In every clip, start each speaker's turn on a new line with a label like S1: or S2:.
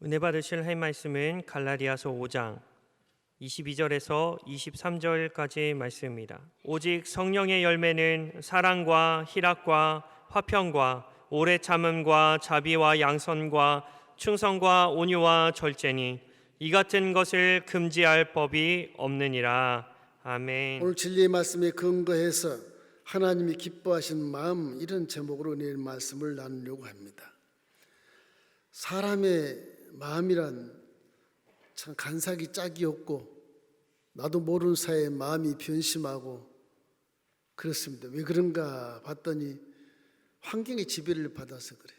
S1: 은혜 받으실 할 말씀은 갈라디아서 5장 22절에서 23절까지의 말씀입니다. 오직 성령의 열매는 사랑과 희락과 화평과 오래 참음과 자비와 양선과 충성과 온유와 절제니 이 같은 것을 금지할 법이 없느니라. 아멘.
S2: 오늘 진리의 말씀에 근거해서 하나님이 기뻐하시는 마음, 이런 제목으로 내일 말씀을 나누려고 합니다. 사람의 마음이란 참 간삭이 짝이 없고 나도 모르는 사이에 마음이 변심하고 그렇습니다. 왜 그런가 봤더니 환경의 지배를 받아서 그래.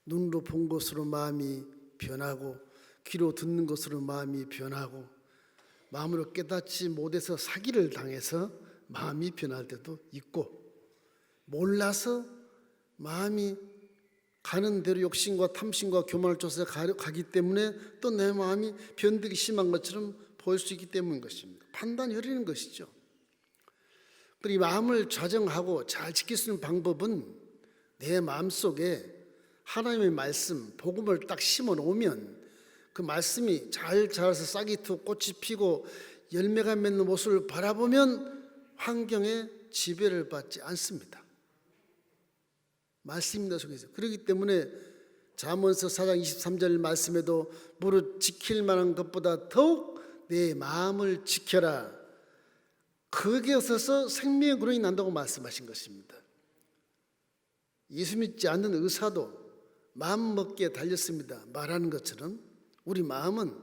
S2: 눈으로 본 것으로 마음이 변하고 귀로 듣는 것으로 마음이 변하고 마음으로 깨닫지 못해서 사기를 당해서 마음이 변할 때도 있고, 몰라서 마음이 가는 대로 욕심과 탐심과 교만을 쫓아서 가기 때문에 또 내 마음이 변덕이 심한 것처럼 보일 수 있기 때문인 것입니다. 판단이 흐리는 것이죠. 그리고 이 마음을 좌정하고 잘 지킬 수 있는 방법은 내 마음속에 하나님의 말씀, 복음을 딱 심어 놓으면 그 말씀이 잘 자라서 싹이 트고 꽃이 피고 열매가 맺는 모습을 바라보면 환경에 지배를 받지 않습니다. 말씀입니다, 속에서. 그렇기 때문에 잠언서 4장 23절 말씀에도 무릇 지킬 만한 것보다 더욱 내 마음을 지켜라. 거기에 있어서 생명의 근원이 난다고 말씀하신 것입니다. 예수 믿지 않는 의사도 마음 먹기에 달렸습니다. 말하는 것처럼 우리 마음은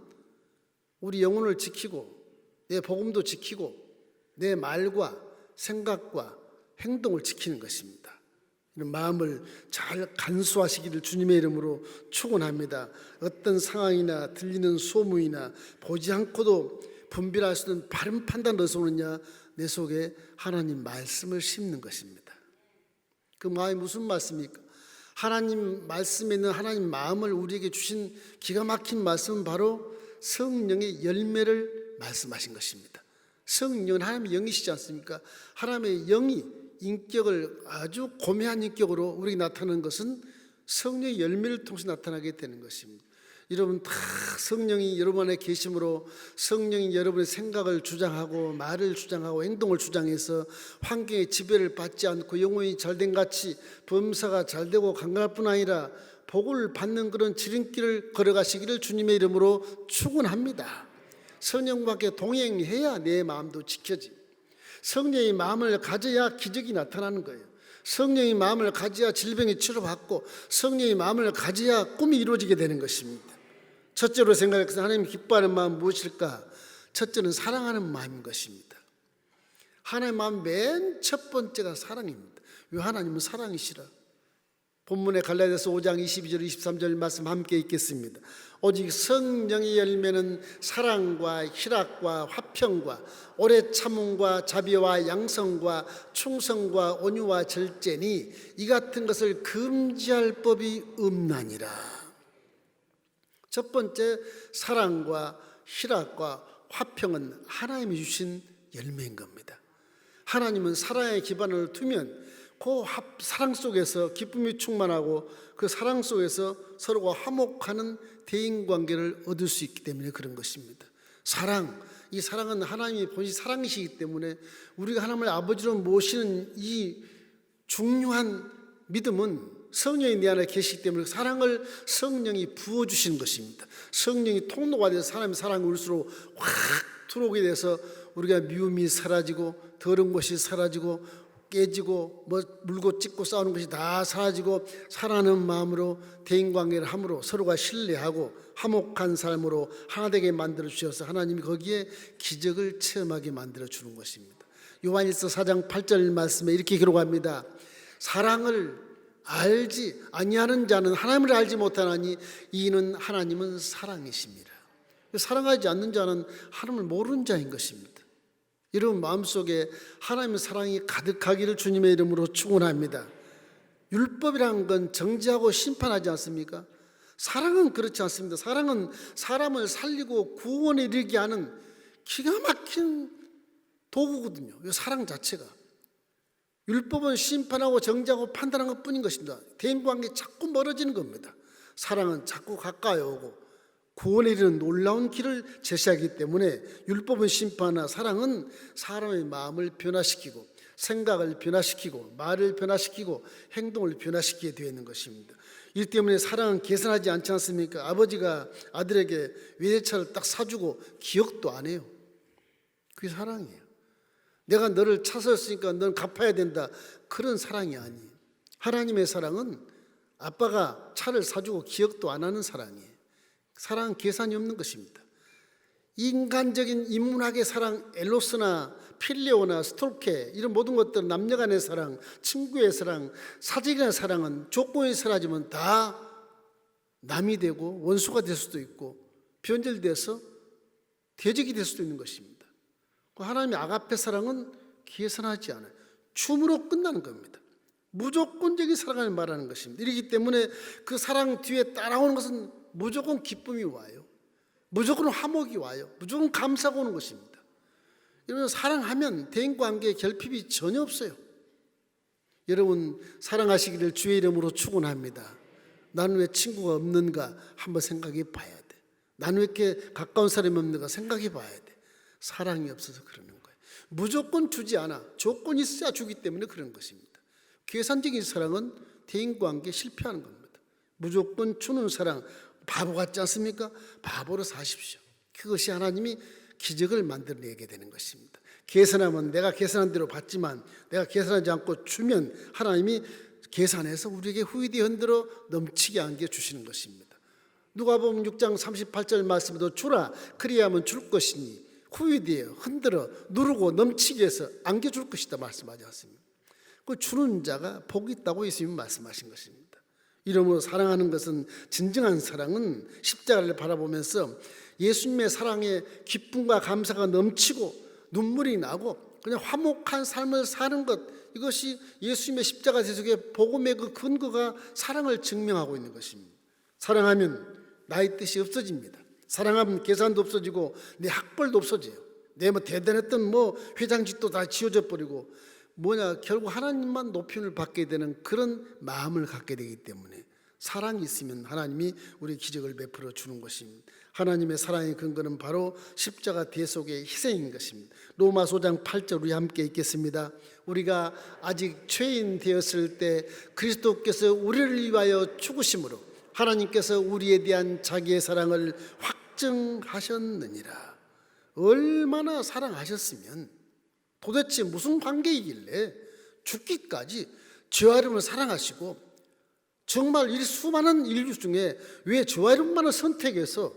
S2: 우리 영혼을 지키고 내 복음도 지키고 내 말과 생각과 행동을 지키는 것입니다. 이런 마음을 잘 간수하시기를 주님의 이름으로 축원합니다. 어떤 상황이나 들리는 소문이나 보지 않고도 분별할 수 있는 바른 판단을 어디서 오느냐? 내 속에 하나님 말씀을 심는 것입니다. 그 마음이 무슨 말씀입니까? 하나님 말씀에 있는 하나님 마음을 우리에게 주신 기가 막힌 말씀은 바로 성령의 열매를 말씀하신 것입니다. 성령은 하나님의 영이시지 않습니까? 하나님의 영이 인격을 아주 고매한 인격으로 우리에게 나타나는 것은 성령의 열매를 통해서 나타나게 되는 것입니다. 여러분 다 성령이 여러분 안에 계심으로 성령이 여러분의 생각을 주장하고 말을 주장하고 행동을 주장해서 환경의 지배를 받지 않고 영혼이 잘된 같이 범사가 잘되고 강건할 뿐 아니라 복을 받는 그런 지름길을 걸어가시기를 주님의 이름으로 축원합니다. 성령과 함께 동행해야 내 마음도 지켜지. 성령의 마음을 가져야 기적이 나타나는 거예요. 성령의 마음을 가져야 질병이 치료받고 성령의 마음을 가져야 꿈이 이루어지게 되는 것입니다. 첫째로 생각해서 하나님이 기뻐하는 마음 무엇일까? 첫째는 사랑하는 마음인 것입니다. 하나님의 마음 맨 첫 번째가 사랑입니다. 왜? 하나님은 사랑이시라. 본문의 갈라디아서 5장 22절 23절 말씀 함께 읽겠습니다. 오직 성령의 열매는 사랑과 희락과 화평과 오래 참음과 자비와 양성과 충성과 온유와 절제니 이 같은 것을 금지할 법이 없나니라. 첫 번째, 사랑과 희락과 화평은 하나님이 주신 열매인 겁니다. 하나님은 사랑의 기반을 두면 그 사랑 속에서 기쁨이 충만하고 그 사랑 속에서 서로가 화목하는 대인관계를 얻을 수 있기 때문에 그런 것입니다. 사랑, 이 사랑은 하나님이 본시 사랑이시기 때문에 우리가 하나님을 아버지로 모시는 이 중요한 믿음은 성령이 내 안에 계시기 때문에 사랑을 성령이 부어주시는 것입니다. 성령이 통로가 돼서 사람의 사랑이 우리로 확 들어오게 돼서 우리가 미움이 사라지고 더러운 것이 사라지고 깨지고 물고 찢고 싸우는 것이 다 사라지고 사랑하는 마음으로 대인관계를 함으로 서로가 신뢰하고 화목한 삶으로 하나 되게 만들어 주셔서 하나님이 거기에 기적을 체험하게 만들어 주는 것입니다. 요한일서 4장 8절 말씀에 이렇게 기록합니다. 사랑을 알지 아니하는 자는 하나님을 알지 못하나니 이는 하나님은 사랑이십니다. 사랑하지 않는 자는 하나님을 모르는 자인 것입니다. 여러분 마음속에 하나님의 사랑이 가득하기를 주님의 이름으로 축원합니다. 율법이라는 건 정죄하고 심판하지 않습니까? 사랑은 그렇지 않습니다. 사랑은 사람을 살리고 구원에 이르게 하는 기가 막힌 도구거든요. 이 사랑 자체가. 율법은 심판하고 정죄하고 판단하는 것뿐인 것입니다. 대인관계 자꾸 멀어지는 겁니다. 사랑은 자꾸 가까이 오고 구원에 이르는 놀라운 길을 제시하기 때문에 율법은 심판하나 사랑은 사람의 마음을 변화시키고 생각을 변화시키고 말을 변화시키고 행동을 변화시키게 되어 있는 것입니다. 이 때문에 사랑은 계산하지 않지 않습니까? 아버지가 아들에게 외제차를 딱 사주고 기억도 안 해요. 그게 사랑이에요. 내가 너를 차서였으니까 넌 갚아야 된다. 그런 사랑이 아니에요. 하나님의 사랑은 아빠가 차를 사주고 기억도 안 하는 사랑이에요. 사랑은 계산이 없는 것입니다. 인간적인 인문학의 사랑, 엘로스나 필레오나 스톨케 이런 모든 것들, 남녀간의 사랑, 친구의 사랑, 사적인 사랑은 조건이 사라지면 다 남이 되고 원수가 될 수도 있고 변절돼서 대적이 될 수도 있는 것입니다. 하나님의 아가페 사랑은 계산하지 않아요. 춤으로 끝나는 겁니다. 무조건적인 사랑을 말하는 것입니다. 이렇기 때문에 그 사랑 뒤에 따라오는 것은 무조건 기쁨이 와요. 무조건 화목이 와요. 무조건 감사가 오는 것입니다. 여러분, 사랑하면 대인관계에 결핍이 전혀 없어요. 여러분, 사랑하시기를 주의 이름으로 축원합니다. 나는 왜 친구가 없는가 한번 생각해 봐야 돼. 나는 왜 이렇게 가까운 사람이 없는가 생각해 봐야 돼. 사랑이 없어서 그러는 거예요. 무조건 주지 않아. 조건이 있어야 주기 때문에 그런 것입니다. 계산적인 사랑은 대인관계에 실패하는 겁니다. 무조건 주는 사랑, 바보 같지 않습니까? 바보로 사십시오. 그것이 하나님이 기적을 만들어내게 되는 것입니다. 계산하면 내가 계산한 대로 받지만 내가 계산하지 않고 주면 하나님이 계산해서 우리에게 후이디 흔들어 넘치게 안겨주시는 것입니다. 누가복음 6장 38절 말씀에도 주라 그리하면 줄 것이니 후이디에 흔들어 누르고 넘치게 해서 안겨줄 것이다 말씀하지 않습니까? 그 주는 자가 복이 있다고 예수님이 말씀하신 것입니다. 이러므로 사랑하는 것은, 진정한 사랑은 십자가를 바라보면서 예수님의 사랑에 기쁨과 감사가 넘치고 눈물이 나고 그냥 화목한 삶을 사는 것, 이것이 예수님의 십자가 제속의 복음의 그 근거가 사랑을 증명하고 있는 것입니다. 사랑하면 나의 뜻이 없어집니다. 사랑하면 계산도 없어지고 내 학벌도 없어져요. 내 뭐 대단했던 회장직도 다 지워져 버리고 결국 하나님만 높임을 받게 되는 그런 마음을 갖게 되기 때문에 사랑이 있으면 하나님이 우리 기적을 베풀어 주는 것입니다. 하나님의 사랑의 근거는 바로 십자가 대속의 희생인 것입니다. 로마서 5장 8절 우리 함께 읽겠습니다. 우리가 아직 죄인 되었을 때 그리스도께서 우리를 위하여 죽으심으로 하나님께서 우리에 대한 자기의 사랑을 확증하셨느니라. 얼마나 사랑하셨으면 도대체 무슨 관계이길래 죽기까지 저와 여러분을 사랑하시고 정말 이 수많은 인류 중에 왜 저와 여러분만을 선택해서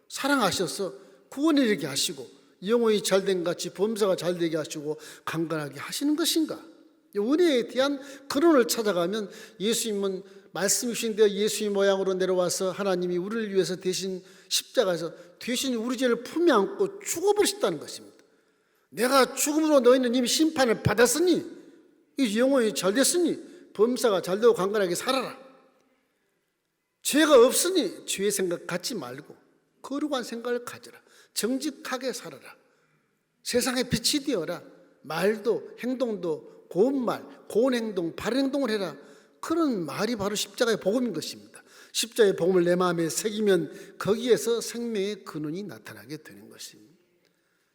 S2: 사랑하셔서 구원을 이르게 하시고 영혼이 잘된 같이 범사가 잘되게 하시고 강건하게 하시는 것인가? 은혜에 대한 근원을 찾아가면 예수님은 말씀이 주신 대로 예수의 모양으로 내려와서 하나님이 우리를 위해서 대신 십자가에서 대신 우리 죄를 품에 안고 죽어버리셨다는 것입니다. 내가 죽음으로 너희는 이미 심판을 받았으니 이 영혼이 잘됐으니 범사가 잘되고 강건하게 살아라. 죄가 없으니 죄의 생각 갖지 말고 거룩한 생각을 가져라. 정직하게 살아라. 세상에 빛이 되어라. 말도 행동도 고운 말, 고운 행동, 바른 행동을 해라. 그런 말이 바로 십자가의 복음인 것입니다. 십자가의 복음을 내 마음에 새기면 거기에서 생명의 근원이 나타나게 되는 것입니다.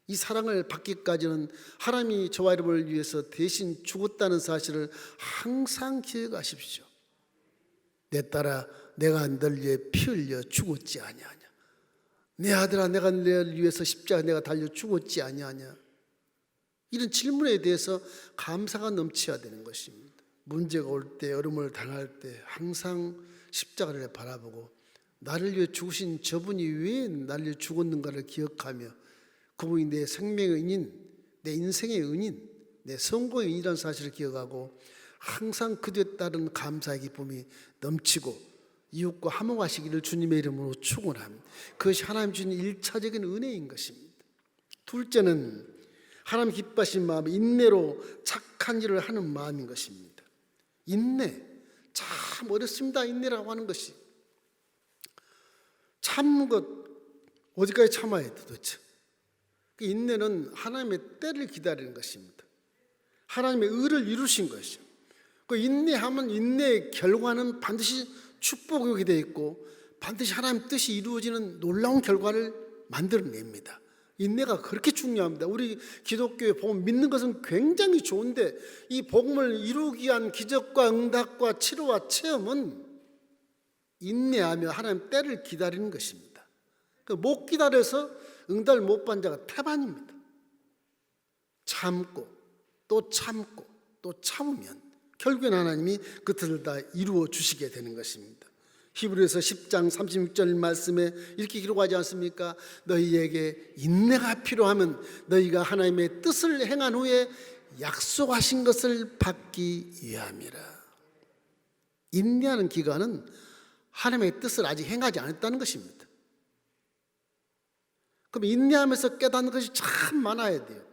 S2: 이 사랑을 받기까지는 하나님이 저와 여러분을 위해서 대신 죽었다는 사실을 항상 기억하십시오. 내 딸아, 내가 널 위해 피 흘려 죽었지 아니하냐. 내 아들아, 내가 너를 위해서 십자가 내가 달려 죽었지 아니하냐. 이런 질문에 대해서 감사가 넘쳐야 되는 것입니다. 문제가 올 때, 어려움을 당할 때 항상 십자가를 바라보고 나를 위해 죽으신 저분이 왜 나를 위해 죽었는가를 기억하며 그분이 내 생명의 은인, 내 인생의 은인, 내 성공의 은인이라는 사실을 기억하고 항상 그에 따른 감사의 기쁨이 넘치고 이웃과 화목하시기를 주님의 이름으로 축원합니다. 그것이 하나님 주신 일차적인 은혜인 것입니다. 둘째는 하나님 기뻐하신 마음, 인내로 착한 일을 하는 마음인 것입니다. 인내, 참 어렵습니다. 인내라고 하는 것이 참는 것 어디까지 참아야 돼 도대체. 그 인내는 하나님의 때를 기다리는 것입니다. 하나님의 의를 이루신 것이죠. 그 인내하면 인내의 결과는 반드시 축복이 되어 있고 반드시 하나님 뜻이 이루어지는 놀라운 결과를 만들어냅니다. 인내가 그렇게 중요합니다. 우리 기독교에 복음 믿는 것은 굉장히 좋은데 이 복음을 이루기 위한 기적과 응답과 치료와 체험은 인내하며 하나님 때를 기다리는 것입니다. 못 기다려서 응답을 못 받은 자가 태반입니다. 참고 또 참고 또 참으면 결국엔 하나님이 그 뜻을 다 이루어 주시게 되는 것입니다. 히브리서 10장 36절 말씀에 이렇게 기록하지 않습니까? 너희에게 인내가 필요하면 너희가 하나님의 뜻을 행한 후에 약속하신 것을 받기 위함이라. 인내하는 기간은 하나님의 뜻을 아직 행하지 않았다는 것입니다. 그럼 인내하면서 깨닫는 것이 참 많아야 돼요.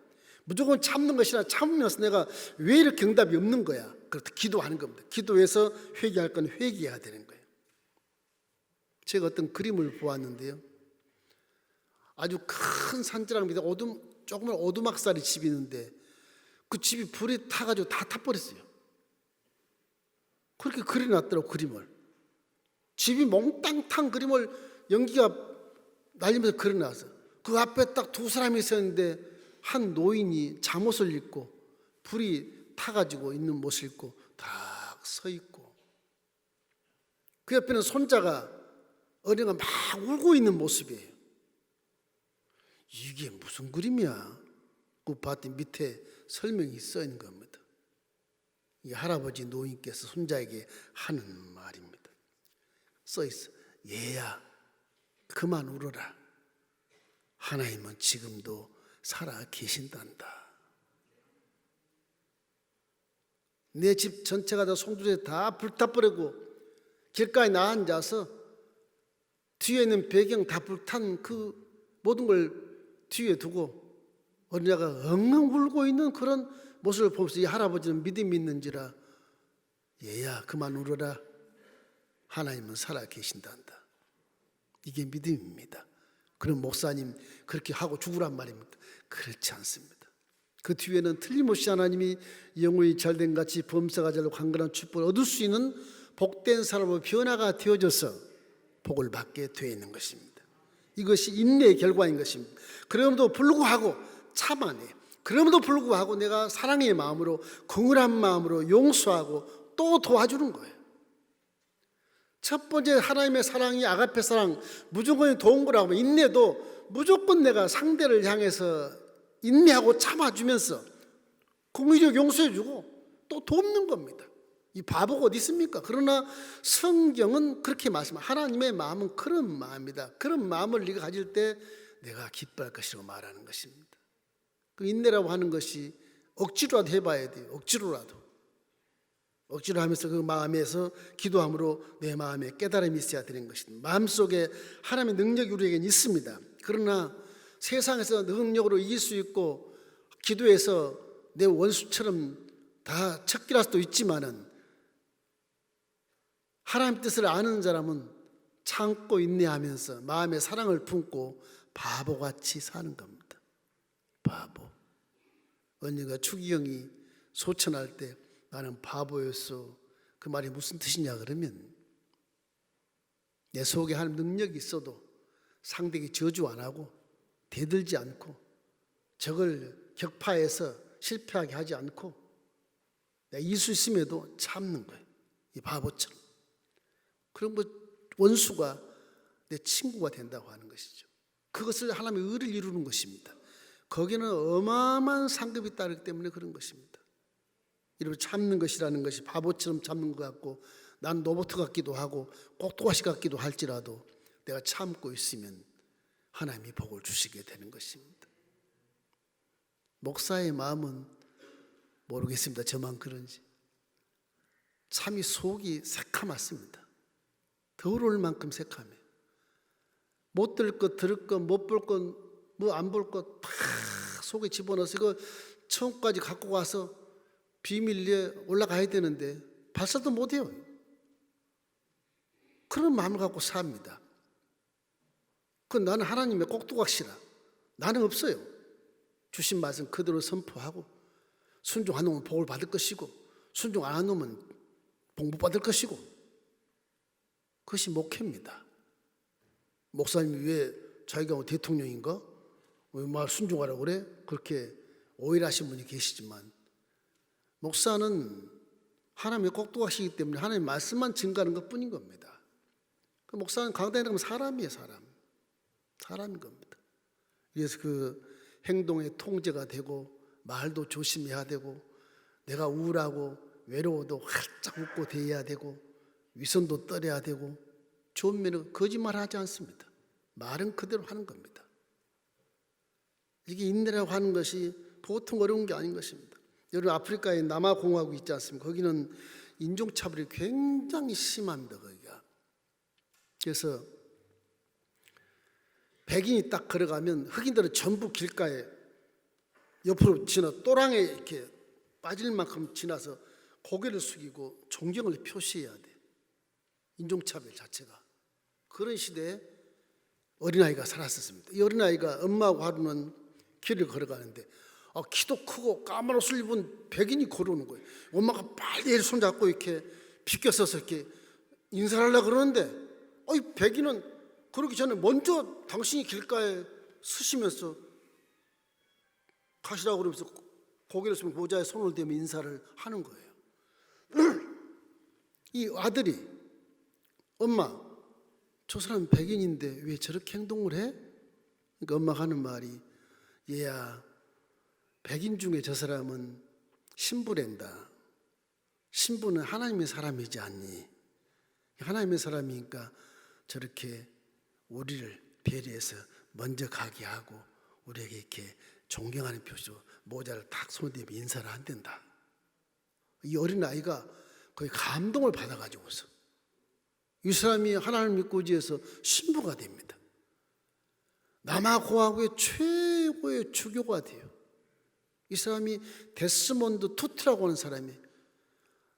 S2: 무조건 참는 것이나 참으면서 내가 왜 이렇게 응답이 없는 거야? 그렇다 기도하는 겁니다. 기도해서 회개할 건 회개해야 되는 거예요. 제가 어떤 그림을 보았는데요, 아주 큰 산지랑 밑에 조그만 오두막살이 집이 있는데 그 집이 불이 타가지고 다 타버렸어요. 그렇게 그려놨더라고. 그림을 집이 몽땅 탄 그림을 연기가 날리면서 그려놨어. 그 앞에 딱 두 사람이 있었는데 한 노인이 잠옷을 입고 불이 타가지고 있는 모습을 입고 딱 서 있고, 그 옆에는 손자가 어린이가 막 울고 있는 모습이에요. 이게 무슨 그림이야? 그 봤더니 밑에 설명이 써 있는 겁니다. 이 할아버지 노인께서 손자에게 하는 말입니다. 써 있어. 얘야, 그만 울어라. 하나님은 지금도 살아 계신단다. 내 집 전체가 다 송두리에 다 불타버리고 길가에 나 앉아서 뒤에 있는 배경 다 불탄 그 모든 걸 뒤에 두고 어린아이가 엉엉 울고 있는 그런 모습을 보면서 이 할아버지는 믿음이 있는지라, 얘야 그만 울어라. 하나님은 살아 계신단다. 이게 믿음입니다. 그런 목사님 그렇게 하고 죽으란 말입니다. 그렇지 않습니다. 그 뒤에는 틀림없이 하나님이 영혼이 잘된 같이 범사가 잘되고 강건한 축복을 얻을 수 있는 복된 사람으로 변화가 되어져서 복을 받게 되어 있는 것입니다. 이것이 인내의 결과인 것입니다. 그럼에도 불구하고 참아내. 그럼에도 불구하고 내가 사랑의 마음으로, 긍휼한 마음으로 용서하고 또 도와주는 거예요. 첫 번째 하나님의 사랑이 아가페 사랑, 무조건 도운 거라고 하면 인내도 무조건 내가 상대를 향해서 인내하고 참아주면서 긍휼히 용서해주고 또 돕는 겁니다. 이 바보가 어디 있습니까? 그러나 성경은 그렇게 말씀합니다. 하나님의 마음은 그런 마음이다. 그런 마음을 네가 가질 때 내가 기뻐할 것이라고 말하는 것입니다. 그 인내라고 하는 것이 억지로라도 해봐야 돼요. 억지로 하면서 그 마음에서 기도함으로 내 마음에 깨달음이 있어야 되는 것입니다. 마음속에 하나님의 능력이 우리에게는 있습니다. 그러나 세상에서 능력으로 이길 수 있고 기도해서 내 원수처럼 다 척결할 수도 있지만은 하나님 뜻을 아는 사람은 참고 인내하면서 마음에 사랑을 품고 바보같이 사는 겁니다. 바보. 언니가 추기경이 소천할 때 나는 바보였어. 그 말이 무슨 뜻이냐 그러면 내 속에 하나님 능력이 있어도 상대에게 저주 안 하고 대들지 않고 적을 격파해서 실패하게 하지 않고 내가 이길 수 있음에도 참는 거예요. 이 바보처럼. 그런 거 원수가 내 친구가 된다고 하는 것이죠. 그것을 하나님의 의를 이루는 것입니다. 거기는 어마어마한 상급이 따르기 때문에 그런 것입니다. 이렇게 참는 것이라는 것이 바보처럼 참는 것 같고 난 로봇 같기도 하고 꼭두가시 같기도 할지라도 내가 참고 있으면 하나님이 복을 주시게 되는 것입니다. 목사의 마음은 모르겠습니다. 저만 그런지 참이 속이 새카맣습니다. 더러울 만큼 새카매요. 못 들을 것, 들을 것, 못 볼 것, 뭐 안 볼 것 다 속에 집어넣어서 이거 천국까지 갖고 가서 비밀리에 올라가야 되는데 발사도 못해요. 그런 마음을 갖고 삽니다. 그건 나는 하나님의 꼭두각시라. 나는 없어요. 주신 말씀 그대로 선포하고 순종한 놈은 복을 받을 것이고 순종 안 한 놈은 복 못 받을 것이고 그것이 목회입니다. 목사님이 왜 자기가 뭐 대통령인가? 왜 말 순종하라고 그래? 그렇게 오해를 하신 분이 계시지만 목사는 하나님의 꼭두가시기 때문에 하나님의 말씀만 증가하는 것뿐인 겁니다. 그 목사는 강단에 가면 사람이에요, 사람인 겁니다. 그래서 그 행동의 통제가 되고 말도 조심해야 되고 내가 우울하고 외로워도 활짝 웃고 대해야 되고 위선도 떨어야 되고 좋은 면은 거짓말하지 않습니다. 말은 그대로 하는 겁니다. 이게 인내라고 하는 것이 보통 어려운 게 아닌 것입니다. 여러분 아프리카에 남아공화국 있지 않습니까? 거기는 인종차별이 굉장히 심합니다. 거기가. 그래서 백인이 딱 걸어가면 흑인들은 전부 길가에 옆으로 지나 또랑에 이렇게 빠질 만큼 지나서 고개를 숙이고 존경을 표시해야 돼. 인종차별 자체가. 그런 시대에 어린아이가 살았었습니다. 이 어린아이가 엄마하고 하루는 길을 걸어가는데 키도 크고 까만 옷을 입은 백인이 걸어오는 거예요. 엄마가 빨리 얘를 손잡고 이렇게 비껴서서 이렇게 인사를 하려고 그러는데 이 백인은 그러기 전에 먼저 당신이 길가에 서시면서 가시라고 그러면서 고개를 숙이고 모자에 손을 대며 인사를 하는 거예요. 이 아들이 엄마 저 사람 백인인데 왜 저렇게 행동을 해? 그러니까 엄마가 하는 말이 얘야 백인 중에 저 사람은 신부랜다. 신부는 하나님의 사람이지 않니? 하나님의 사람이니까 저렇게 우리를 배려해서 먼저 가게 하고 우리에게 이렇게 존경하는 표시로 모자를 탁 손에 대며 인사를 한댄다. 이 어린아이가 거의 감동을 받아가지고서 이 사람이 하나님을 믿고 의지해서 신부가 됩니다. 남아공화국의 최고의 주교가 돼요. 이 사람이 데스몬드 투트라고 하는 사람이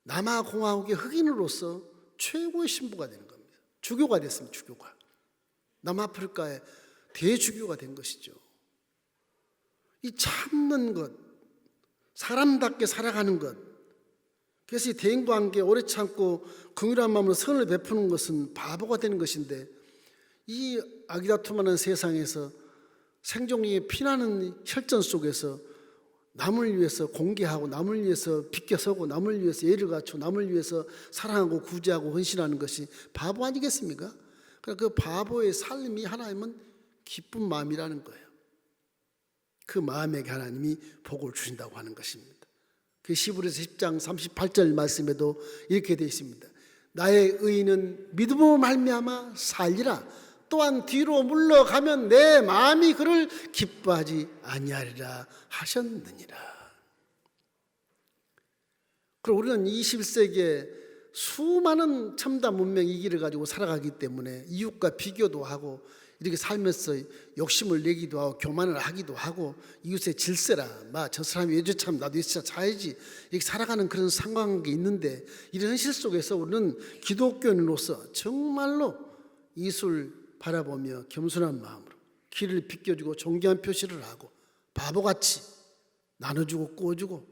S2: 남아공화국의 흑인으로서 최고의 신부가 되는 겁니다. 주교가 됐습니다. 주교가. 남아프리카의 대주교가 된 것이죠. 이 참는 것, 사람답게 살아가는 것, 그래서 이 대인관계 오래 참고 긍휼한 마음으로 선을 베푸는 것은 바보가 되는 것인데 이 아기다툼하는 세상에서 생존이 피나는 혈전 속에서 남을 위해서 공개하고 남을 위해서 비껴서고 남을 위해서 예를 갖추고 남을 위해서 사랑하고 구제하고 헌신하는 것이 바보 아니겠습니까? 그러니까 그 바보의 삶이 하나님은 기쁜 마음이라는 거예요. 그 마음에게 하나님이 복을 주신다고 하는 것입니다. 그 시브리서 10장 38절 말씀에도 이렇게 되어 있습니다. 나의 의인은 믿음으로 말미암아 살리라. 또한 뒤로 물러가면 내 마음이 그를 기뻐하지 아니하리라 하셨느니라. 그리고 우리는 21세기에 수많은 첨단 문명 이기를 가지고 살아가기 때문에 이웃과 비교도 하고 이렇게 살면서 욕심을 내기도 하고 교만을 하기도 하고 이웃의 질세라 저 사람이 왜 저참 나도 진짜 자야지 이렇게 살아가는 그런 상황이 있는데 이런 현실 속에서 우리는 기독교인으로서 정말로 이웃을 바라보며 겸손한 마음으로 길을 비껴주고 존경한 표시를 하고 바보같이 나눠주고 꾸어주고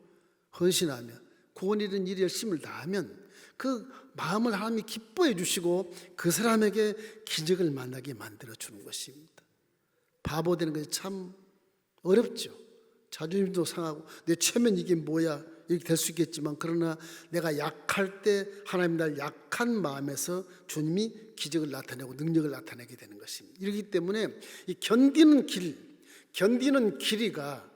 S2: 헌신하며 구원 이른 일에 열심을 다하면 그 마음을 하나님이 기뻐해 주시고 그 사람에게 기적을 만나게 만들어 주는 것입니다. 바보 되는 것이 참 어렵죠. 자존심도 상하고 내 체면 이게 뭐야 이렇게 될 수 있겠지만 그러나 내가 약할 때 하나님 날 약한 마음에서 주님이 기적을 나타내고 능력을 나타내게 되는 것입니다. 이렇기 때문에 이 견디는 길이가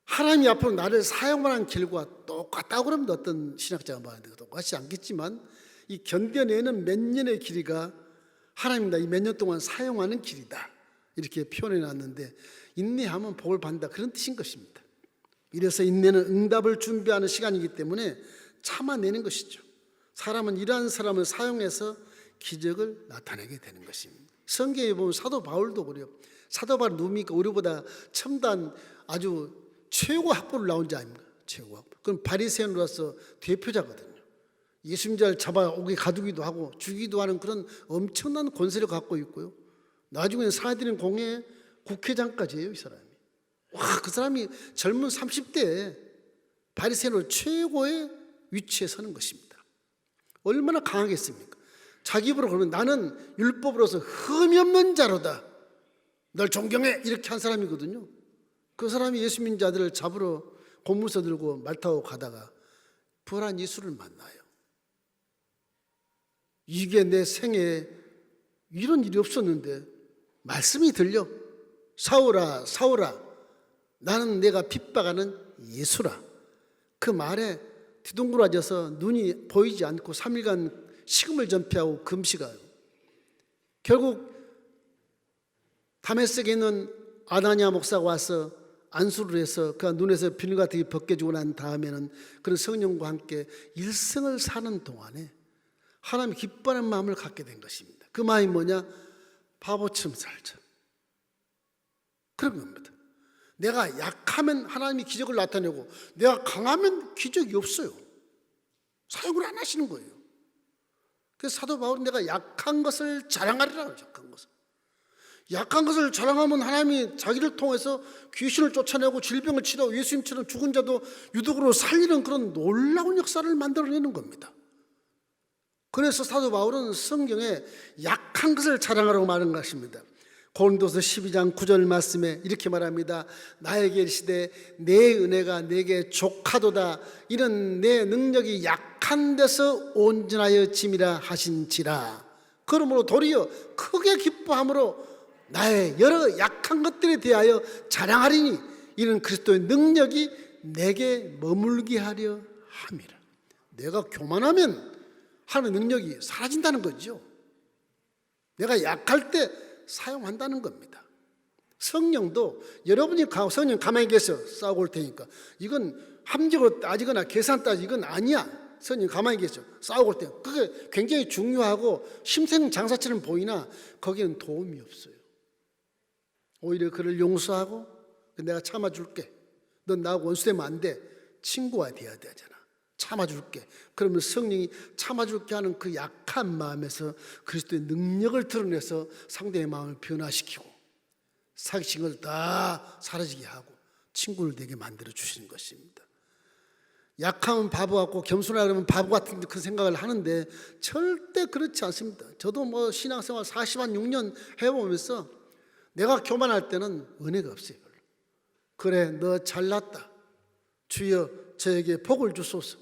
S2: 하나님이 앞으로 나를 사용하는 길과 똑같다고 그러면 어떤 신학자가 말하는데 똑같지 않겠지만 이 견뎌내는 몇 년의 길이가 하나님 나 이 몇 년 동안 사용하는 길이다 이렇게 표현해 놨는데 인내하면 복을 받는다 그런 뜻인 것입니다. 이래서 인내는 응답을 준비하는 시간이기 때문에 참아내는 것이죠. 사람은 이러한 사람을 사용해서 기적을 나타내게 되는 것입니다. 성경에 보면 사도 바울도 그래요. 사도 바울 누굽니까? 우리보다 첨단 아주 최고 학벌을 나온 자 아닙니까? 최고 학벌. 그럼 바리새인으로서 대표자거든요. 예수님을 잡아오게 가두기도 하고 죽이기도 하는 그런 엄청난 권세를 갖고 있고요. 나중에는 사해드린 공회 국회장까지 해요. 이 사람이. 그 사람이 젊은 30대에 바리새인으로 최고의 위치에 서는 것입니다. 얼마나 강하겠습니까? 자기 입으로 그러면 나는 율법으로서 흠이 없는 자로다, 널 존경해, 이렇게 한 사람이거든요. 그 사람이 예수 믿는 자들을 잡으러 고무서 들고 말 타고 가다가 부활한 예수를 만나요. 이게 내 생에 이런 일이 없었는데 말씀이 들려. 사울아 사울아, 나는 내가 핍박하는 예수라. 그 말에 뒤둥그러져서 눈이 보이지 않고 3일간 식음을 전폐하고 금식하요. 결국 다메섹에 있는 아나니아 목사가 와서 안수를 해서 그 눈에서 비늘 같은 게 벗겨지고 난 다음에는 그런 성령과 함께 일생을 사는 동안에 하나님 기뻐하는 마음을 갖게 된 것입니다. 그 마음이 뭐냐? 바보처럼 살자, 그런 겁니다. 내가 약하면 하나님이 기적을 나타내고 내가 강하면 기적이 없어요. 사용을 안 하시는 거예요. 그래서 사도 바울은 내가 약한 것을 자랑하리라고. 약한 것을 자랑하면 하나님이 자기를 통해서 귀신을 쫓아내고 질병을 치료하고 예수님처럼 죽은 자도 유독으로 살리는 그런 놀라운 역사를 만들어내는 겁니다. 그래서 사도 바울은 성경에 약한 것을 자랑하라고 말하는 것입니다. 고린도서 12장 9절 말씀에 이렇게 말합니다. 나에게 이르시되 내 은혜가 내게 족하도다, 이는 내 능력이 약한 데서 온전하여 짐이라 하신지라. 그러므로 도리어 크게 기뻐함으로 나의 여러 약한 것들에 대하여 자랑하리니 이는 그리스도의 능력이 내게 머물게 하려 함이라. 내가 교만하면 하나님의 능력이 사라진다는 거죠. 내가 약할 때 사용한다는 겁니다. 성령도 여러분이 성령 가만히 계셔 싸우고 올 테니까 이건 함정으로 따지거나 계산 따지 이건 아니야. 성령 가만히 계셔 싸우고 올 때 그게 굉장히 중요하고 심생 장사처럼 보이나 거기는 도움이 없어요. 오히려 그를 용서하고 내가 참아줄게, 넌 나하고 원수되면 안 돼, 친구가 돼야 되잖아. 참아줄게. 그러면 성령이 참아줄게 하는 그 약한 마음에서 그리스도의 능력을 드러내서 상대의 마음을 변화시키고 사기친 걸 다 사라지게 하고 친구를 되게 만들어 주시는 것입니다. 약하면 바보 같고 겸손하다 그러면 바보 같은 그 생각을 하는데 절대 그렇지 않습니다. 저도 뭐 신앙생활 40한 6년 해보면서 내가 교만할 때는 은혜가 없어요. 그래, 너 잘났다, 주여 저에게 복을 주소서,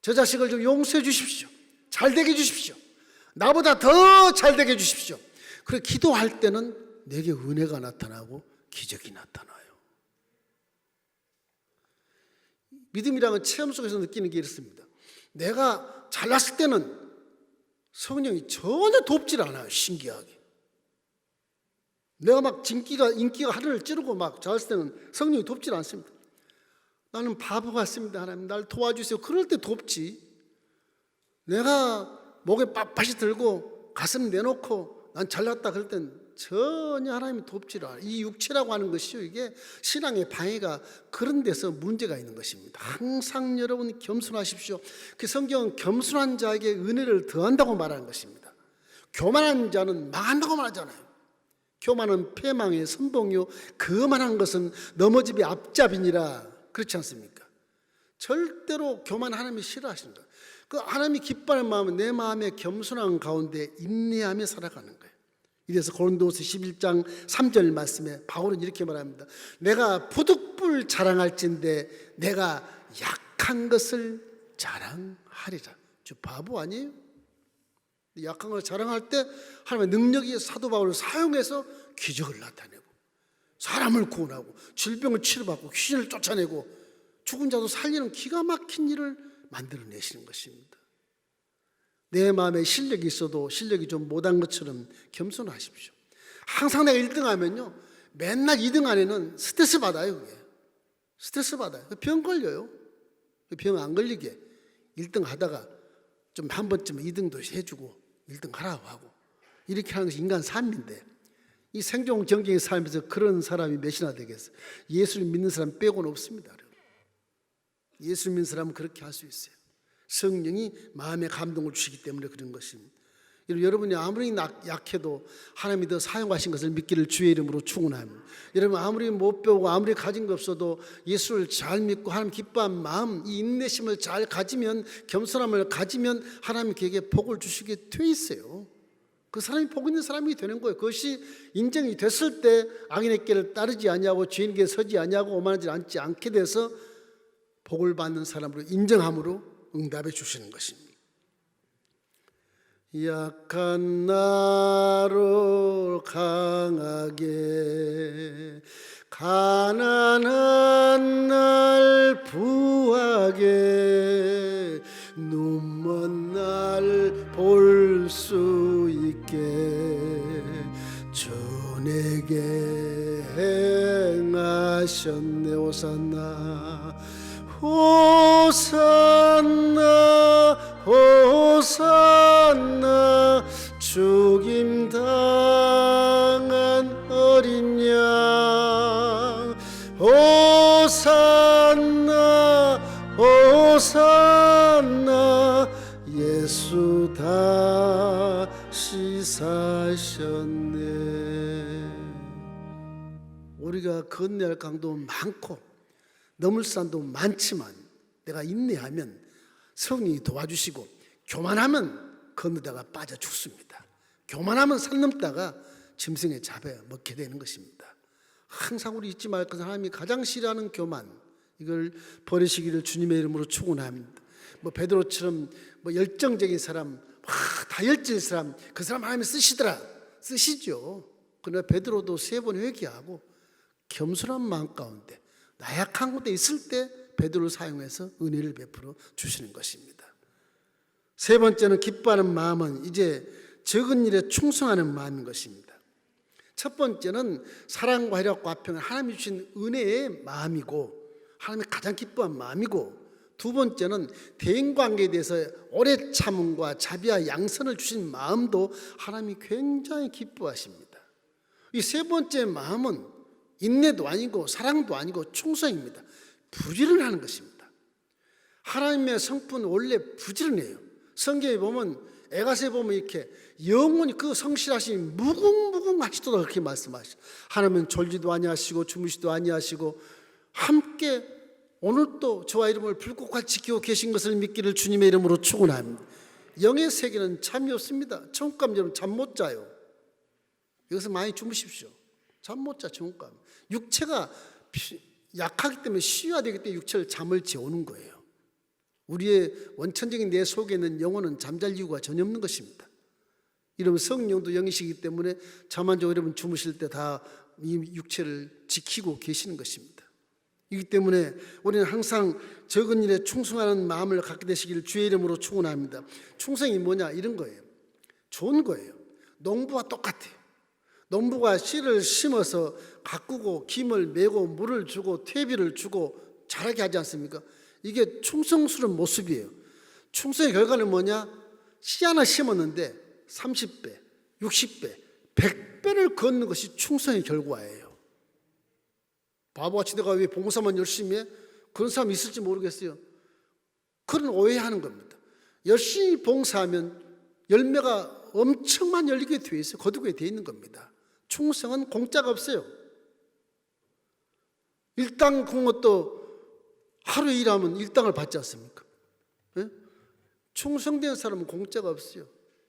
S2: 저 자식을 좀 용서해 주십시오, 잘되게 해주십시오, 나보다 더 잘되게 해주십시오. 그래 기도할 때는 내게 은혜가 나타나고 기적이 나타나요. 믿음이라는 체험 속에서 느끼는 게 이렇습니다. 내가 잘났을 때는 성령이 전혀 돕질 않아요. 신기하게 내가 막 인기가 하늘을 찌르고 막 잘했을 때는 성령이 돕질 않습니다. 나는 바보 같습니다, 하나님 날 도와주세요. 그럴 때 돕지. 내가 목에 빳빳이 들고 가슴 내놓고 난 잘났다 그럴 땐 전혀 하나님이 돕질 않아요. 이 육체라고 하는 것이요, 이게 신앙의 방해가 그런 데서 문제가 있는 것입니다. 항상 여러분 겸손하십시오. 그 성경은 겸손한 자에게 은혜를 더한다고 말하는 것입니다. 교만한 자는 망한다고 말하잖아요. 교만은 패망의 선봉이요 그만한 것은 넘어집의 앞잡이니라. 그렇지 않습니까? 절대로 교만 하나님이 싫어하시는 거예요. 그 하나님이 기뻐하는 마음은 내 마음의 겸손한 가운데 인내하며 살아가는 거예요. 이래서 고린도서 11장 3절 말씀에 바울은 이렇게 말합니다. 내가 부득불 자랑할진대 내가 약한 것을 자랑하리라. 저 바보 아니에요? 약한 걸 자랑할 때 하나님의 능력이 사도 바울을 사용해서 기적을 나타내고 사람을 구원하고 질병을 치료받고 귀신을 쫓아내고 죽은 자도 살리는 기가 막힌 일을 만들어내시는 것입니다. 내 마음에 실력이 있어도 실력이 좀 못한 것처럼 겸손하십시오. 항상 내가 1등 하면요 맨날 2등 안에는 스트레스 받아요. 그게 스트레스 받아요. 병 걸려요. 병 안 걸리게 1등 하다가 좀 한 번쯤 2등도 해주고 1등 하라고 하고 이렇게 하는 것이 인간 삶인데 이 생존 경쟁의 삶에서 그런 사람이 몇이나 되겠어요? 예수를 믿는 사람 빼고는 없습니다. 예수 믿는 사람은 그렇게 할 수 있어요. 성령이 마음의 감동을 주시기 때문에 그런 것입니다. 여러분이 아무리 약해도 하나님이 더 사용하신 것을 믿기를 주의 이름으로 축원합니다. 여러분 아무리 못 배우고 아무리 가진 거 없어도 예수를 잘 믿고 하나님 기뻐한 마음, 이 인내심을 잘 가지면, 겸손함을 가지면 하나님이 그에게 복을 주시게 돼 있어요. 그 사람이 복 있는 사람이 되는 거예요. 그것이 인정이 됐을 때 악인의 길을 따르지 아니하고 죄인의 길에 서지 아니하고 오만하지 않게 돼서 복을 받는 사람으로 인정함으로 응답해 주시는 것입니다. 약한 나로 강하게, 가난한 날 부하게, 눈먼 날 볼 수 있게 주 내게 행하셨네. 호산나 호산나 호산나, 죽임 당한 어린 양. 호산나 호산나, 예수 다시 사셨네. 우리가 건너야 할 강도 많고 넘을 산도 많지만 내가 인내하면 성령이 도와주시고, 교만하면 건너다가 빠져 죽습니다. 교만하면 산 넘다가 짐승에 잡아 먹게 되는 것입니다. 항상 우리 잊지 말 것은 하나님이 가장 싫어하는 교만, 이걸 버리시기를 주님의 이름으로 축원합니다. 베드로처럼 열정적인 사람, 다혈질 사람, 그 사람 하나님이 쓰시죠. 그러나 베드로도 3번 회개하고 겸손한 마음 가운데 나약한 곳에 있을 때 베드로를 사용해서 은혜를 베풀어 주시는 것입니다. 3번째는 기뻐하는 마음은 이제 적은 일에 충성하는 마음인 것입니다. 첫 번째는 사랑과 희락과 화평은 하나님이 주신 은혜의 마음이고, 하나님이 가장 기뻐한 마음이고, 두 번째는 대인관계에 대해서 오래 참음과 자비와 양선을 주신 마음도 하나님이 굉장히 기뻐하십니다. 이 3번째 마음은 인내도 아니고 사랑도 아니고 충성입니다. 부지런하는 것입니다. 하나님의 성품은 원래 부지런해요. 성경에 보면, 에가서에 보면 이렇게 영원히 그 성실하심이 무궁무궁하시도록 그렇게 말씀하시죠. 하나님은 졸지도 아니하시고 주무시도 아니하시고 함께 오늘도 저와 이름을 불꽃같이 지키고 계신 것을 믿기를 주님의 이름으로 축원합니다. 영의 세계는 잠이 없습니다. 천국 가면 여러분 잠 못 자요. 여기서 많이 주무십시오. 잠 못 자. 천국 가면 육체가 약하기 때문에 쉬어야 되기 때문에 육체를 잠을 재우는 거예요. 우리의 원천적인 내 속에 있는 영혼은 잠잘 이유가 전혀 없는 것입니다. 여러분 성령도 영이시기 때문에 잠 안 자고 여러분 주무실 때 다 이 육체를 지키고 계시는 것입니다. 이기 때문에 우리는 항상 적은 일에 충성하는 마음을 갖게 되시기를 주의 이름으로 축원합니다. 충성이 뭐냐? 이런 거예요. 좋은 거예요. 농부와 똑같아요. 농부가 씨를 심어서 가꾸고 김을 메고 물을 주고 퇴비를 주고 자라게 하지 않습니까? 이게 충성스러운 모습이에요. 충성의 결과는 뭐냐? 씨 하나 심었는데 30배, 60배, 100배를 걷는 것이 충성의 결과예요. 바보같이 내가 왜 봉사만 열심히 해? 그런 사람이 있을지 모르겠어요. 그런 오해하는 겁니다. 열심히 봉사하면 열매가 엄청 많이 열리게 되어 있어요. 거두게 되어 있는 겁니다. 충성은 공짜가 없어요. 일당 군 것도 하루 일하면 일당을 받지 않습니까? 네? 충성된 사람은 공짜가 없어요.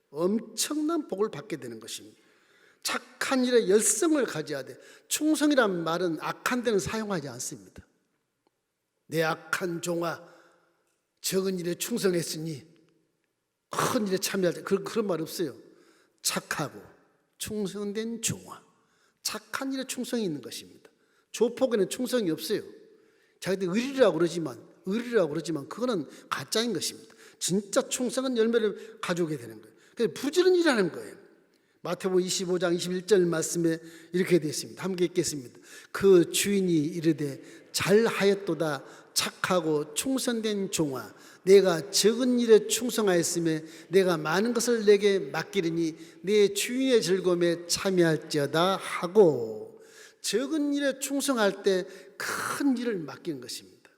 S2: 엄청난 복을 받게 되는 것입니다. 착한 일에 열성을 가져야 돼. 충성이란 말은 악한 데는 사용하지 않습니다. 내 악한 종아 적은 일에 충성했으니 큰 일에 참여하자. 그런 말 없어요. 착하고 충성된 종아, 착한 일에 충성이 있는 것입니다. 조폭에는 충성이 없어요. 자기들 의리라고 그러지만 그거는 가짜인 것입니다. 진짜 충성은 열매를 가져오게 되는 거예요. 그래서 부지런히라는 거예요. 마태복음 25장 21절 말씀에 이렇게 되어 있습니다. 함께 읽겠습니다. 그 주인이 이르되 잘하였도다 착하고 충성된 종아, 내가 적은 일에 충성하였으며 내가 많은 것을 내게 맡기리니 내 주인의 즐거움에 참여할지어다 하고, 적은 일에 충성할 때 큰 일을 맡기는 것입니다.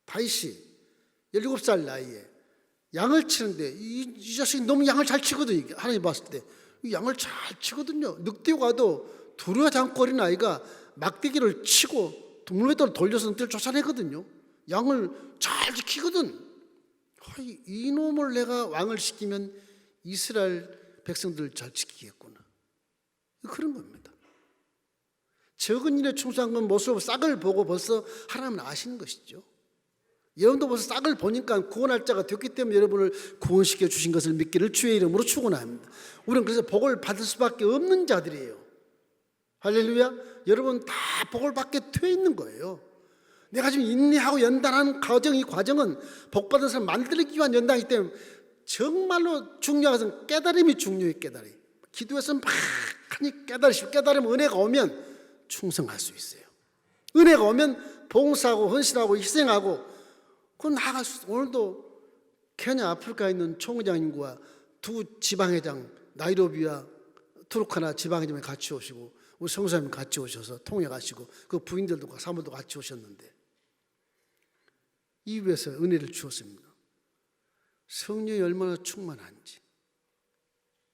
S2: 다윗이 17살 나이에 양을 치는데 이 자식이 너무 양을 잘 치거든요. 하나님 봤을 때 이 양을 잘 치거든요. 늑대가 가도 두려워하지 않고 어린 아이가 막대기를 치고 물맷돌을 돌려서 늑대를 쫓아내거든요. 양을 잘 지키거든. 이놈을 내가 왕을 시키면 이스라엘 백성들을 잘 지키겠구나. 그런 겁니다. 적은 일에 충성한 건 모습으로 싹을 보고 벌써 하나님은 아시는 것이죠. 여러분도 벌써 싹을 보니까 구원할 자가 됐기 때문에 여러분을 구원시켜 주신 것을 믿기를 주의 이름으로 축원합니다. 우리는 그래서 복을 받을 수밖에 없는 자들이에요. 할렐루야. 여러분 다 복을 받게 되어 있는 거예요. 내가 지금 인내하고 연단하는 이 과정은 복받은 사람 만들기 위한 연단이기 때문에 정말로 중요한 것은 깨달음이 중요해요. 깨달음. 기도에서 막 하니 깨달으면 은혜가 오면 충성할 수 있어요. 은혜가 오면 봉사하고 헌신하고 희생하고 그건 나아갈 수 있어요. 오늘도 케냐 아프리카에 있는 총회장님과 두 지방회장 나이로비와 투르카나 지방회장이 같이 오시고 우리 성사님 같이 오셔서 통회 가시고 그 부인들도 사모도 같이 오셨는데 이 위에서 은혜를 주었습니다. 성령이 얼마나 충만한지.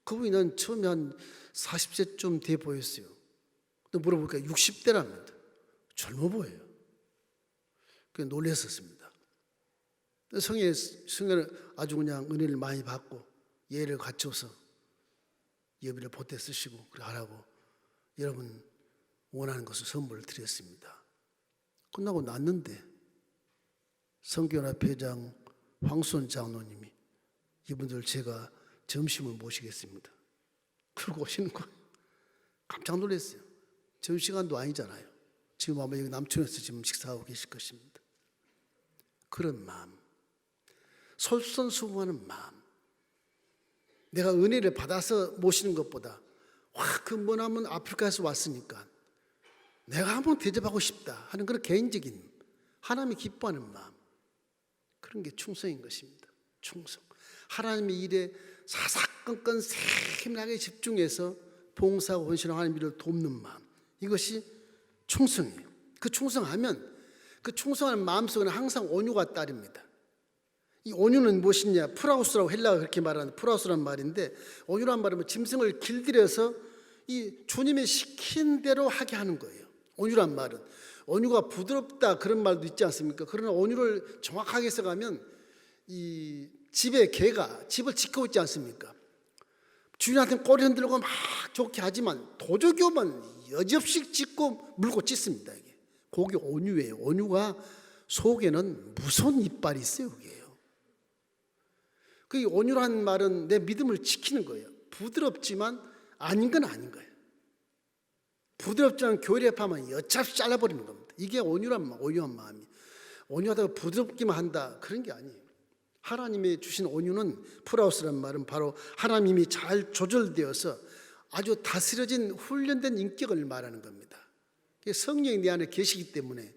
S2: 그분이 난 처음에 한 40세쯤 돼 보였어요. 또 물어보니까 60대랍니다. 젊어 보여요. 그래서 놀랐었습니다. 성령을 아주 그냥 은혜를 많이 받고 예를 갖춰서 예비를 보태 쓰시고 그래 하라고 여러분 원하는 것을 선물을 드렸습니다. 끝나고 났는데 성교연합 회장 황순 장로님이 이분들 제가 점심을 모시겠습니다. 그러고 오시는 거예요. 깜짝 놀랐어요. 점심시간도 아니잖아요. 지금 아마 여기 남촌에서 지금 식사하고 계실 것입니다. 그런 마음, 솔선수범하는 마음, 내가 은혜를 받아서 모시는 것보다 그 머나먼 아프리카에서 왔으니까 내가 한번 대접하고 싶다 하는 그런 개인적인 하나님이 기뻐하는 마음, 그런 게 충성인 것입니다. 충성. 하나님의 일에 사사건건 세밀하게 집중해서 봉사하고 헌신하고 하나님의 일을 돕는 마음, 이것이 충성이에요. 그 충성하면 그 충성하는 마음속에는 항상 온유가 따릅니다. 이 온유는 무엇이냐? 프라우스라고 헬라가 그렇게 말하는 프라우스란 말인데, 온유란 말은 짐승을 길들여서 이 주님이 시킨 대로 하게 하는 거예요. 온유란 말은 온유가 부드럽다 그런 말도 있지 않습니까? 그러나 온유를 정확하게 써가면 이 집에 개가 집을 지키고 있지 않습니까? 주인한테 꼬리 흔들고 막 좋게 하지만 도적이 오면 여지없이 짖고 물고 짖습니다. 이게 그게 온유예요. 온유가 속에는 무서운 이빨이 있어요. 그게요. 그 온유란 말은 내 믿음을 지키는 거예요. 부드럽지만 아닌 건 아닌 거예요. 부드럽지만 교리합하면 여차없이 잘라버리는 겁니다. 이게 온유한 마음이. 온유하다가 부드럽기만 한다 그런 게 아니에요. 하나님이 주신 온유는, 프라우스란 말은 바로 하나님이 잘 조절되어서 아주 다스려진 훈련된 인격을 말하는 겁니다. 성령이 내 안에 계시기 때문에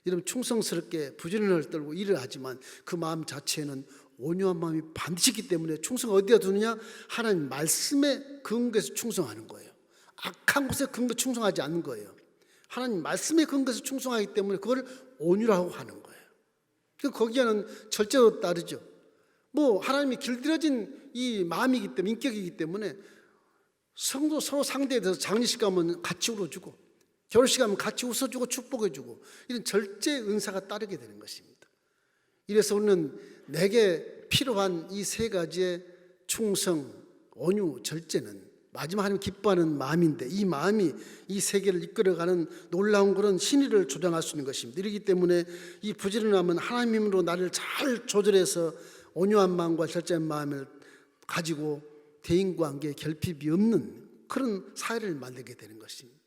S2: 여러분 충성스럽게 부지런을 떨고 일을 하지만 그 마음 자체는 온유한 마음이 반드시 있기 때문에 충성을 어디다 두느냐? 하나님 말씀에 근거해서 충성하는 거예요. 악한 곳에 근거 충성하지 않는 거예요. 하나님 말씀에 근거해서 충성하기 때문에 그걸 온유라고 하는 거예요. 거기에는 절제도 따르죠. 하나님이 길들여진 이 마음이기 때문에, 인격이기 때문에 성도 서로 상대에 대해서 장례식 가면 같이 울어주고 결혼식 가면 같이 웃어주고 축복해주고 이런 절제 은사가 따르게 되는 것입니다. 이래서 우리는 내게 필요한 이 세 가지의 충성, 온유, 절제는 마지막 하나님 기뻐하는 마음인데, 이 마음이 이 세계를 이끌어가는 놀라운 그런 신의를 조장할 수 있는 것입니다. 이렇기 때문에 이 부지런함은 하나님 힘으로 나를 잘 조절해서 온유한 마음과 절제한 마음을 가지고 대인관계에 결핍이 없는 그런 사회를 만들게 되는 것입니다.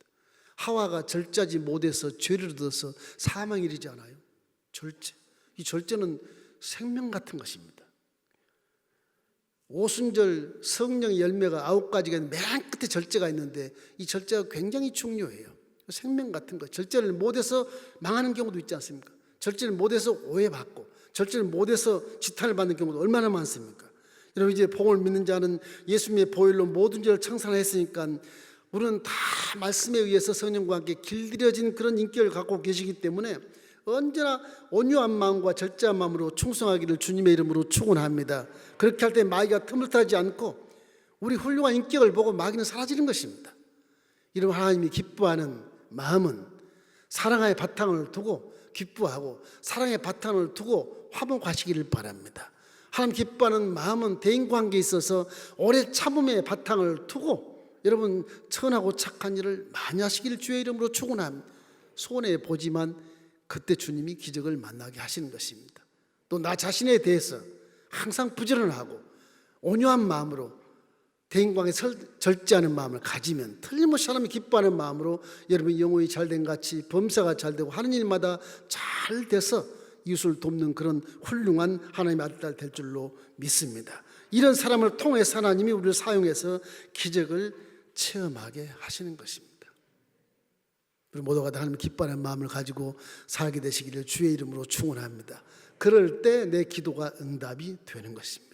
S2: 하와가 절제하지 못해서 죄를 얻어서 사망에 이르지 않아요? 절제. 이 절제는 생명 같은 것입니다. 오순절 성령의 열매가 9가지가 맨 끝에 절제가 있는데 이 절제가 굉장히 중요해요. 생명 같은 것. 절제를 못해서 망하는 경우도 있지 않습니까? 절제를 못해서 오해받고 절제를 못해서 지탄을 받는 경우도 얼마나 많습니까? 여러분, 이제 복음을 믿는 자는 예수님의 보혈로 모든 죄를 청산했으니까 우리는 다 말씀에 의해서 성령과 함께 길들여진 그런 인격을 갖고 계시기 때문에 언제나 온유한 마음과 절제한 마음으로 충성하기를 주님의 이름으로 축원합니다. 그렇게 할 때 마귀가 틈을 타지 않고 우리 훌륭한 인격을 보고 마귀는 사라지는 것입니다. 이런 하나님이 기뻐하는 마음은 사랑의 바탕을 두고 기뻐하고 사랑의 바탕을 두고 화목하시기를 바랍니다. 하나님 기뻐하는 마음은 대인관계에 있어서 오래 참음의 바탕을 두고 여러분 선하고 착한 일을 많이 하시기를 주의 이름으로 축원합니다. 손해 보지만 그때 주님이 기적을 만나게 하시는 것입니다. 또 나 자신에 대해서 항상 부지런하고 온유한 마음으로 대인관계 절제하는 마음을 가지면 틀림없이 하나님이 기뻐하는 마음으로 여러분 영혼이 잘된 같이 범사가 잘되고 하는 일마다 잘 돼서 이웃을 돕는 그런 훌륭한 하나님의 아들 될 줄로 믿습니다. 이런 사람을 통해서 하나님이 우리를 사용해서 기적을 체험하게 하시는 것입니다. 우리 모두가 다 하나님 기뻐하는 마음을 가지고 살게 되시기를 주의 이름으로 축원합니다. 그럴 때 내 기도가 응답이 되는 것입니다.